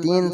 3